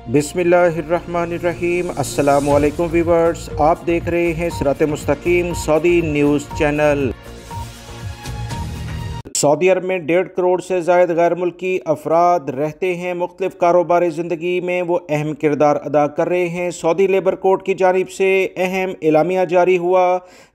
बिस्मिल्लाहिर्रहमानिर्रहीम। अस्सलामुअलैकुम व्यूअर्स, आप देख रहे हैं सिरात मुस्तकीम सऊदी न्यूज़ चैनल। सऊदी अरब में 1.5 करोड़ से ज़ायद गैर मुल्की अफराद रहते हैं। मुख्तलिफ कारोबारी ज़िंदगी में वो अहम किरदार अदा कर रहे हैं। सऊदी लेबर कोर्ट की जानिब से अहम एलामिया जारी हुआ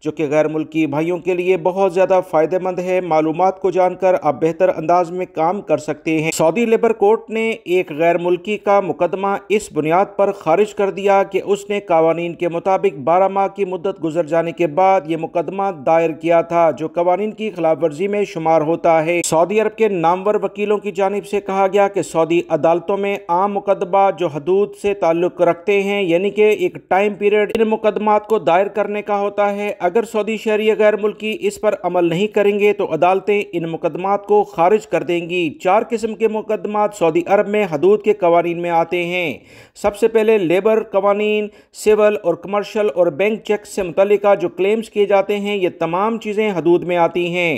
जो कि गैर मुल्की भाइयों के लिए बहुत ज़्यादा फ़ायदेमंद है। मालूमात को जानकर आप बेहतर अंदाज में काम कर सकते हैं। सऊदी लेबर कोर्ट ने एक गैर मुल्की का मुकदमा इस बुनियाद पर खारिज कर दिया कि उसने कवानीन के मुताबिक 12 माह की मुद्दत गुजर जाने के बाद ये मुकदमा दायर किया था जो कवानीन की खिलाफ वर्जी में शुमार होता है। सऊदी अरब के नामवर वकीलों की जानिब से कहा गया कि सऊदी अदालतों में आम मुकदमा जो हदूद से ताल्लुक रखते हैं यानी कि एक टाइम पीरियड इन मुकदमात को दायर करने का होता है। अगर सऊदी शहरी गैर मुल्की इस पर अमल नहीं करेंगे तो अदालतें इन मुकदमात को खारिज कर देंगी। 4 किस्म के मुकदमात सऊदी अरब में हदूद के कवानीन में आते हैं। सबसे पहले लेबर कवानीन, सिविल और कमर्शियल और बैंक चेक से मुतल्लिका जो क्लेम्स किए जाते हैं, ये तमाम चीज़ें हदूद में आती हैं।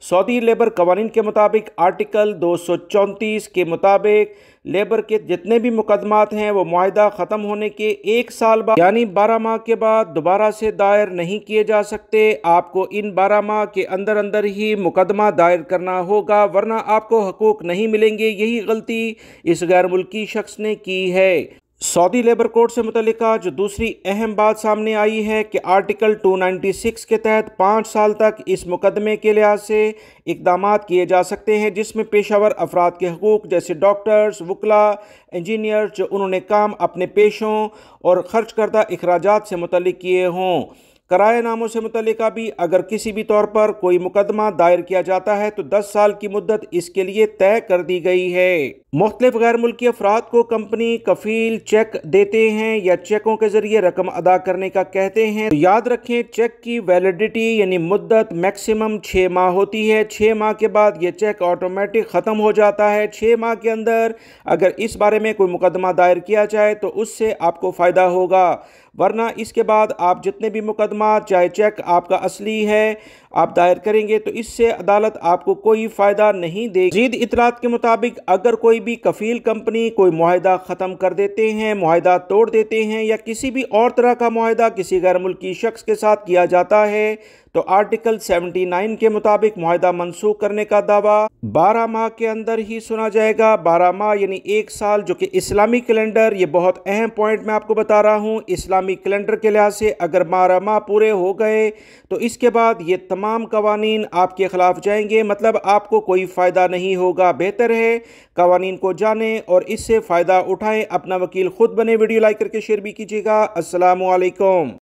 सऊदी लेबर कवानीन के मुताबिक आर्टिकल 234 के मुताबिक लेबर के जितने भी मुकदमात हैं वो मुआहदा ख़त्म होने के 1 साल बाद यानी 12 माह के बाद दोबारा से दायर नहीं किए जा सकते। आपको इन 12 माह के अंदर अंदर ही मुकदमा दायर करना होगा, वरना आपको हकूक़ नहीं मिलेंगे। यही गलती इस गैर मुल्की शख्स ने की है। सऊदी लेबर कोड से मुतल्लिका जो दूसरी अहम बात सामने आई है कि आर्टिकल 296 के तहत 5 साल तक इस मुकदमे के लिहाज से इकदाम किए जा सकते हैं जिसमें पेशावर अफराद के हकूक़ जैसे डॉक्टर्स, वकला, इंजीनियर जो उन्होंने काम अपने पेशों और खर्च करदा अखराजात से मुतल्लिक किए हों। किराए नामों से मुतल्लिका भी अगर किसी भी तौर पर कोई मुकदमा दायर किया जाता है तो 10 साल की मुद्दत इसके लिए तय कर दी गई है। मुख्तलिफ गैर मुल्की अफराद को कंपनी कफील चेक देते हैं या चेकों के जरिए रकम अदा करने का कहते हैं। तो याद रखें, चेक की वैलिडिटी यानी मुद्दत मैक्सिमम 6 माह होती है। 6 माह के बाद ये चेक ऑटोमेटिक ख़त्म हो जाता है। 6 माह के अंदर अगर इस बारे में कोई मुकदमा दायर किया जाए तो उससे आपको फ़ायदा होगा, वरना इसके बाद आप जितने भी मुकदमा चाहे चेक आपका असली है आप दायर करेंगे तो इससे अदालत आपको कोई फ़ायदा नहीं देगी। मज़ीद इतलात के मुताबिक अगर कोई भी कफील कंपनी कोई मुआहदा ख़त्म कर देते हैं, मुआहदा तोड़ देते हैं या किसी भी और तरह का मुआहदा किसी गैर मुल्की शख्स के साथ किया जाता है तो आर्टिकल 79 के मुताबिक मुआहदा मनसूख करने का दावा 12 माह के अंदर ही सुना जाएगा। 12 माह यानी 1 साल, जो कि इस्लामी कैलेंडर, ये बहुत अहम पॉइंट मैं आपको बता रहा हूँ। इस्लामी कैलेंडर के लिहाज से अगर 12 माह पूरे हो गए तो इसके बाद ये तमाम कवानीन आपके खिलाफ जाएंगे, मतलब आपको कोई फ़ायदा नहीं होगा। बेहतर है कवानीन को जाने और इससे फ़ायदा उठाएं। अपना वकील खुद बने। वीडियो लाइक करके शेयर भी कीजिएगा। अस्सलामु अलैकुम।